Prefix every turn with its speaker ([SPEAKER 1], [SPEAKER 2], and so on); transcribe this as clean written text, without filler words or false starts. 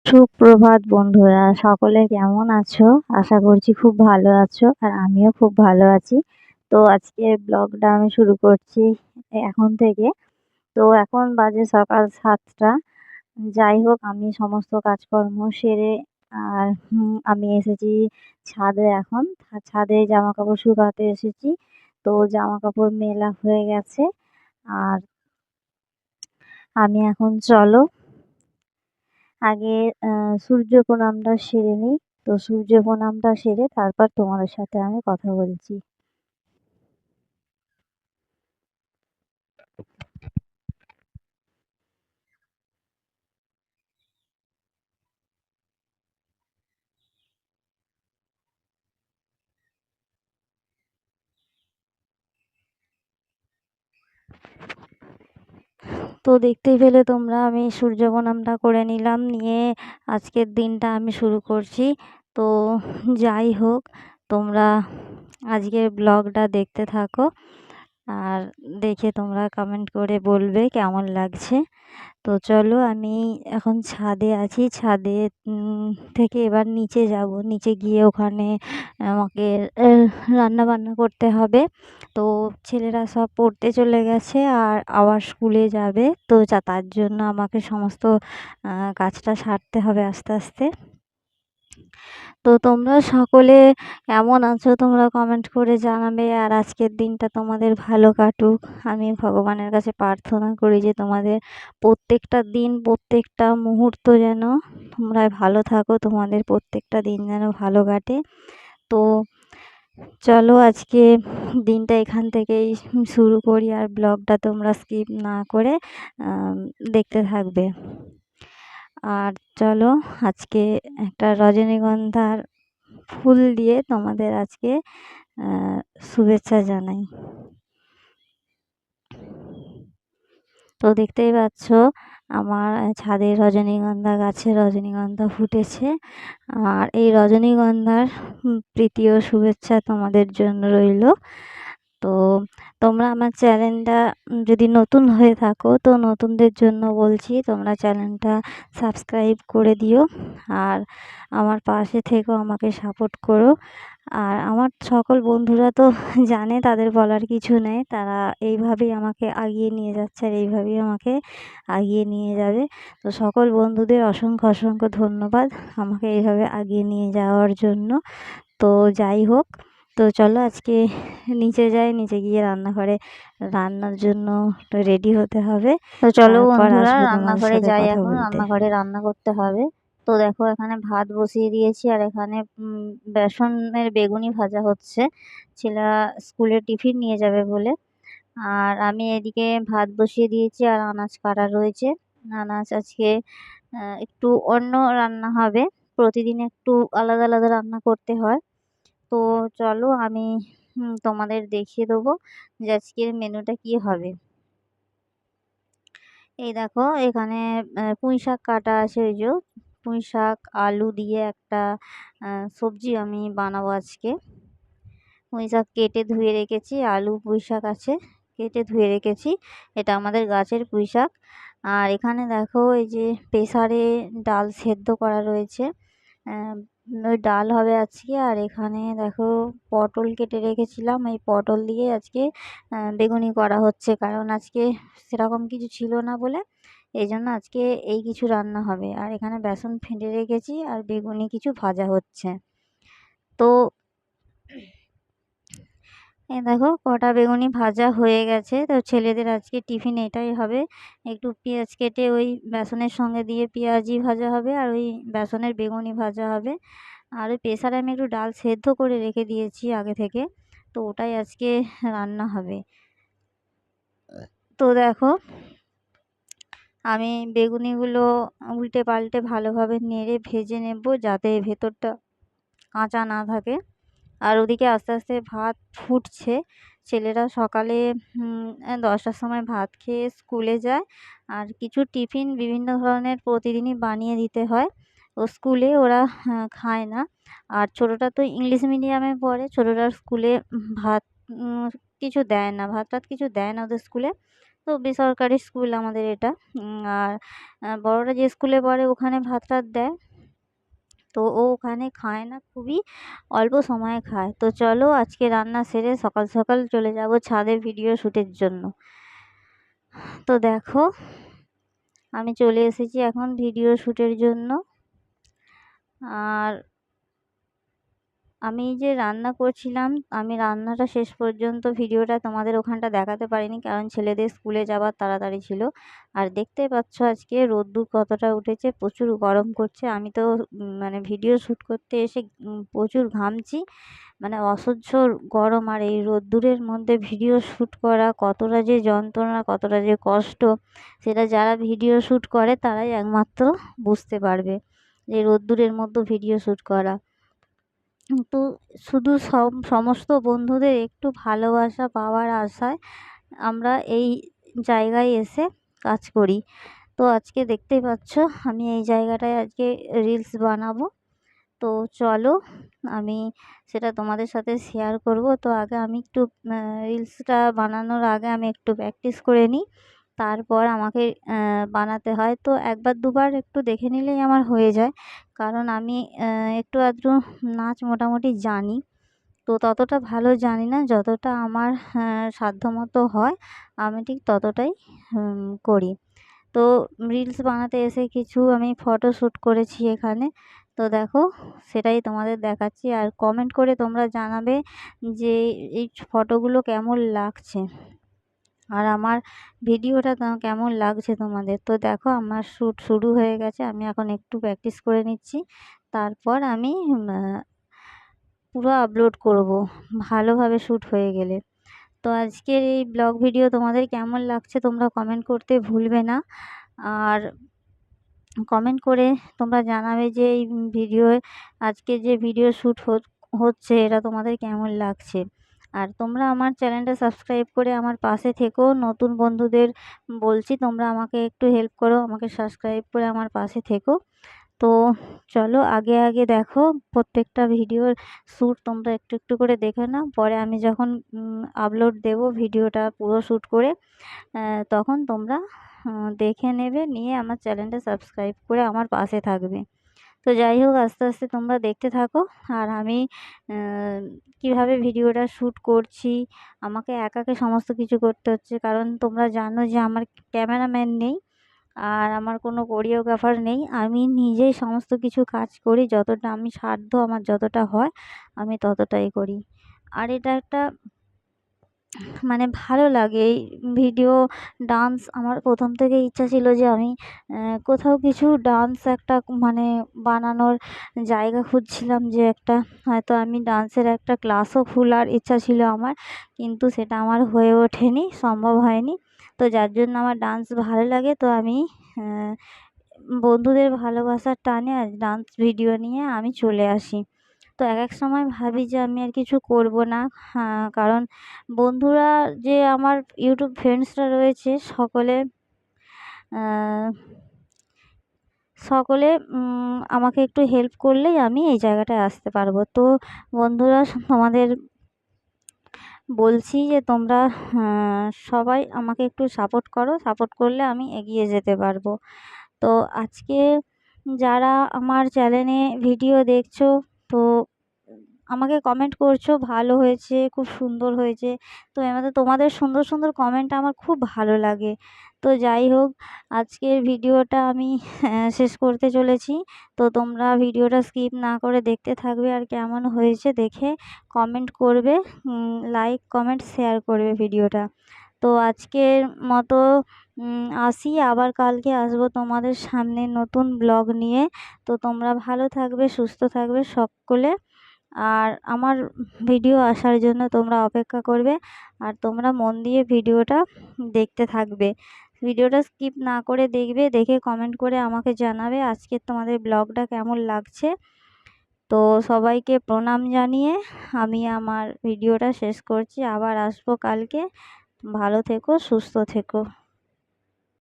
[SPEAKER 1] সুপ্রভাত বন্ধুরা, সকলে কেমন আছো? আশা করছি খুব ভালো আছো আর আমিও খুব ভালো আছি। তো আজকে ব্লগটা আমি শুরু করছি এখন থেকে। তো এখন বাজে সকাল 7টা। যাই হোক, আমি সমস্ত কাজকর্ম সেরে আর আমি এসেছি ছাদে এখন। ছাদে জামা কাপড় শুকাতে এসেছি। তো জামা কাপড় মেলা হয়ে গেছে। আর আমি এখন চলো আগে সূর্য প্রণামটা সেরে নিই। তো সূর্য প্রণামটা সেরে তারপর তোমাদের সাথে আমি কথা বলছি। তো দেখতেই পেলে তোমরা, আমি সূর্য প্রণামটা করে নিলাম, নিয়ে আজকের দিনটা আমি শুরু করছি। তো যাই হোক, তোমরা আজকের ব্লগটা দেখতে থাকো আর দেখে তোমরা কমেন্ট করে বলবে কেমন লাগছে। তো চলো, আমি এখন ছাদে আছি। ছাদে থেকে এবার নিচে যাব। নিচে গিয়ে ওখানে আমাকে রান্না বান্না করতে হবে। তো ছেলেরা সব পড়তে চলে গেছে আর আবার স্কুলে যাবে। তো তার জন্য আমাকে সমস্ত কাজটা সারতে হবে আস্তে আস্তে। তো তোমরা সকলে কেমন আছো তোমরা কমেন্ট করে জানাবে। আর আজকের দিনটা তোমাদের ভালো কাটুক। আমি ভগবানের কাছে প্রার্থনা করি যে তোমাদের প্রত্যেকটা দিন, প্রত্যেকটা মুহূর্ত যেন তোমরা ভালো থাকো, তোমাদের প্রত্যেকটা দিন যেন ভালো কাটে। তো চলো, আজকে দিনটা এখান থেকেই শুরু করি আর ব্লগটা তোমরা স্কিপ না করে দেখতে থাকবে। আর চলো, আজকে একটা রজনীগন্ধার ফুল দিয়ে তোমাদের আজকে শুভেচ্ছা জানাই। তো দেখতেই পাচ্ছ, আমার ছাদে রজনীগন্ধা গাছে রজনীগন্ধা ফুটেছে। আর এই রজনীগন্ধার প্রীতি ও শুভেচ্ছা তোমাদের জন্য রইল। তো তোমরা আমার চ্যানেলটা যদি নতুন হয়ে থাকো, তো নতুনদের জন্য বলছি তোমরা চ্যানেলটা সাবস্ক্রাইব করে দিও আর আমার পাশে থেকেও আমাকে সাপোর্ট করো। আর আমার সকল বন্ধুরা তো জানে, তাদের বলার কিছু নেই। তারা এইভাবেই আমাকে আগিয়ে নিয়ে যাচ্ছে আর এইভাবেই আমাকে আগিয়ে নিয়ে যাবে। তো সকল বন্ধুদের অসংখ্য অসংখ্য ধন্যবাদ আমাকে এইভাবে আগিয়ে নিয়ে যাওয়ার জন্য। তো যাই হোক, তো চলো আজকে নিচে যাই। নিচে গিয়ে রান্নাঘরে রান্নার জন্য রেডি হতে হবে। তো চলো বন্ধুরা, রান্নাঘরে যাই। এখন রান্নাঘরে রান্না করতে হবে। তো দেখো, এখানে ভাত বসিয়ে দিয়েছি আর এখানে বেসনের বেগুনি ভাজা হচ্ছে। ছেলেরা স্কুলে টিফিন নিয়ে যাবে বলে। আর আমি এদিকে ভাত বসিয়ে দিয়েছি আর আনাজ কাটা রয়েছে। আনাজ আজকে একটু অন্য রান্না হবে। প্রতিদিন একটু আলাদা আলাদা রান্না করতে হয়। তো চলো, আমি তোমাদের দেখিয়ে দেবো যে আজকের মেনুটা কি হবে। এই দেখো, এখানে পুঁই শাক কাটা আছে। ওই যে পুঁই শাক আলু দিয়ে একটা সবজি আমি বানাবো আজকে। পুঁই শাক কেটে ধুয়ে রেখেছি, আলু পুঁই শাক আছে কেটে ধুয়ে রেখেছি। এটা আমাদের গাছের পুঁই শাক। আর এখানে দেখো, এই যে প্রেসারে ডাল সেদ্ধ করা রয়েছে। ওই ডাল হবে আজকে। আর এখানে দেখো, পটল কেটে রেখেছিলাম, এই পটল দিয়ে আজকে বেগুনি করা হচ্ছে। কারণ আজকে সেরকম কিছু ছিল না বলে এই জন্য আজকে এই কিছু রান্না হবে। আর এখানে বেসন ফেটে রেখেছি আর বেগুনি কিছু ভাজা হচ্ছে। তো এই দেখো, কটা বেগুনি ভাজা হয়ে গেছে। তো ছেলেদের আজকে টিফিন এটাই হবে। একটু পেঁয়াজ কেটে ওই বেসনের সঙ্গে দিয়ে পেঁয়াজি ভাজা হবে আর ওই বেসনের বেগুনি ভাজা হবে। আর ওই প্রেসারে আমি একটু ডাল সেদ্ধ করে রেখে দিয়েছি আগে থেকে। তো ওটাই আজকে রান্না হবে। তো দেখো, আমি বেগুনিগুলো উল্টে পাল্টে ভালোভাবে নেড়ে ভেজে নেব, যাতে ভেতরটা কাঁচা না থাকে। আর ওদিকে আস্তে আস্তে ভাত ফুটছে। ছেলেরা সকালে 10টার সময় ভাত খেয়ে স্কুলে যায়। আর কিছু টিফিন বিভিন্ন ধরনের প্রতিদিনই বানিয়ে দিতে হয়। ও স্কুলে ওরা খায় না। আর ছোটোটা তো ইংলিশ মিডিয়ামে পড়ে। ছোটোটার স্কুলে ভাত কিছু দেয় না, ভাত টাত কিছু দেয় না ওদের স্কুলে। তো তো বেসরকারি স্কুল আমাদের এটা। আর বড়রা যে স্কুলে পড়ে ওখানে ভাত টাত দেয়, তো ও ওখানে খায় না, খুবই অল্প সময়ে খায়। তো চলো আজকে রান্না সেরে সকাল সকাল চলে যাব ছাদে ভিডিও শ্যুটের জন্য। তো দেখো আমি চলে এসেছি এখন ভিডিও শ্যুটের জন্য। আর আমি যে রান্না করছিলাম, আমি রান্নাটা শেষ পর্যন্ত ভিডিওটা তোমাদের ওখানটা দেখাতে পারিনি, কারণ ছেলেদের স্কুলে যাবার তাড়াতাড়ি ছিল। আর দেখতেই পাচ্ছ আজকে রোদ্দুর কতটা উঠেছে, প্রচুর গরম করছে। আমি তো মানে ভিডিও শ্যুট করতে এসে প্রচুর ঘামছি, মানে অসহ্য গরম। আর এই রোদ্দুরের মধ্যে ভিডিও শ্যুট করা কতটা যে যন্ত্রণা, কতটা যে কষ্ট, সেটা যারা ভিডিও শ্যুট করে তারাই একমাত্র বুঝতে পারবে, যে রোদ্দুরের মধ্যে ভিডিও শ্যুট করা। তো শুধু সমস্ত বন্ধুদের একটু ভালোবাসা পাওয়ার আশায় আমরা এই জায়গায় এসে কাজ করি। তো আজকে দেখতেই পাচ্ছ আমি এই জায়গাটায় আজকে রিলস বানাবো। তো চলো আমি সেটা তোমাদের সাথে শেয়ার করব। তো আগে আমি একটু রিলসটা বানানোর আগে আমি একটু প্র্যাকটিস করে নিই, তারপর আমাকে বানাতে হয়। তো একবার দুবার একটু দেখে নিলেই আমার হয়ে যায়, কারণ আমি একটু আধটু নাচ মোটামুটি জানি। তো ততটা ভালো জানি না, যতটা আমার সাধ্যমতো হয় আমি ঠিক ততটাই করি। তো রিলস বানাতে এসে কিছু আমি ফটো শ্যুট করেছি এখানে। তো দেখো সেটাই তোমাদের দেখাচ্ছি, আর কমেন্ট করে তোমরা জানাবে যে এই ফটোগুলো কেমন লাগছে আর আমার ভিডিওটা কেমন লাগছে তোমাদের। তো দেখো আমার শ্যুট শুরু হয়ে গেছে, আমি এখন একটু প্র্যাকটিস করে নিচ্ছি, তারপর আমি পুরো আপলোড করব ভালোভাবে শ্যুট হয়ে গেলে। তো আজকের এই ব্লগ ভিডিও তোমাদের কেমন লাগছে তোমরা কমেন্ট করতে ভুলবে না। আর কমেন্ট করে তোমরা জানাবে যে এই আজকে যে ভিডিও শ্যুট হচ্ছে এটা তোমাদের কেমন লাগছে। আর তোমরা আমার চ্যানেলটা সাবস্ক্রাইব করে আমার পাশে থেকো। নতুন বন্ধুদের বলছি তোমরা আমাকে একটু হেল্প করো, আমাকে সাবস্ক্রাইব করে আমার পাশে থেকো। তো চলো আগে আগে দেখো প্রত্যেকটা ভিডিওর শ্যুট তোমরা একটু একটু করে দেখে নাও, পরে আমি যখন আপলোড দেব ভিডিওটা পুরো শ্যুট করে, তখন তোমরা দেখে নেবে, নিয়ে আমার চ্যানেলটা সাবস্ক্রাইব করে আমার পাশে থাকবে। তো যাই হোক আস্তে আস্তে তোমরা দেখতে থাকো। আর আমি কিভাবে ভিডিওটা শ্যুট করছি, আমাকে একাকে সমস্ত কিছু করতে হচ্ছে, কারণ তোমরা জানো যে আমার ক্যামেরাম্যান নেই আর আমার কোনো কোরিওগ্রাফার নেই। আমি নিজেই সমস্ত কিছু কাজ করি, যতটা আমি সাধ্য আমার যতটা হয় আমি ততটাই করি। আর এটা একটা মানে ভালো লাগে এই ভিডিও ডান্স। আমার প্রথম থেকে ইচ্ছা ছিল যে আমি কোথাও কিছু ডান্স একটা মানে বানানোর জায়গা খুঁজছিলাম, যে একটা হয়তো আমি ডান্সের একটা ক্লাসও খোলার ইচ্ছা ছিল আমার, কিন্তু সেটা আমার হয়ে ওঠেনি, সম্ভব হয়নি। তো যার জন্য আমার ডান্স ভালো লাগে, তো আমি বন্ধুদের ভালোবাসার টানে আর ডান্স ভিডিও নিয়ে আমি চলে আসি। তো এক সময় ভাবি যে আমি আর কিছু করব না, কারণ বন্ধুরা যে আমার ইউটিউব ফ্রেন্ডসরা রয়েছে সকলে সকলে আমাকে একটু হেল্প করলেই আমি এই জায়গাটায় আসতে পারবো। তো বন্ধুরা তোমাদের বলছি যে তোমরা সবাই আমাকে একটু সাপোর্ট করো, সাপোর্ট করলে আমি এগিয়ে যেতে পারবো। তো আজকে যারা আমার চ্যানেলে ভিডিও দেখছো, তো আমাকে কমেন্ট করছো ভালো হয়েছে, খুব সুন্দর হয়েছে। তো এর তোমাদের সুন্দর সুন্দর কমেন্ট আমার খুব ভালো লাগে। তো যাই হোক আজকের ভিডিওটা আমি শেষ করতে চলেছি। তো তোমরা ভিডিওটা স্কিপ না করে দেখতে থাকবে, আর কেমন হয়েছে দেখে কমেন্ট করবে, লাইক কমেন্ট শেয়ার করবে ভিডিওটা। তো আজকের মতো আসি, আবার কালকে আসবো তোমাদের সামনে নতুন ব্লগ নিয়ে। তো তোমরা ভালো থাকবে, সুস্থ থাকবে সকলে। আর আমার ভিডিও আসার জন্য তোমরা অপেক্ষা করবে, আর তোমরা মন দিয়ে ভিডিওটা দেখতে থাকবে, ভিডিওটা স্কিপ না করে দেখবে, দেখে কমেন্ট করে আমাকে জানাবে আজকের তোমাদের ব্লগটা কেমন লাগছে। তো সবাইকে প্রণাম জানিয়ে আমি আমার ভিডিওটা শেষ করছি, আবার আসবো কালকে। ভালো থেকো, সুস্থ থেকো।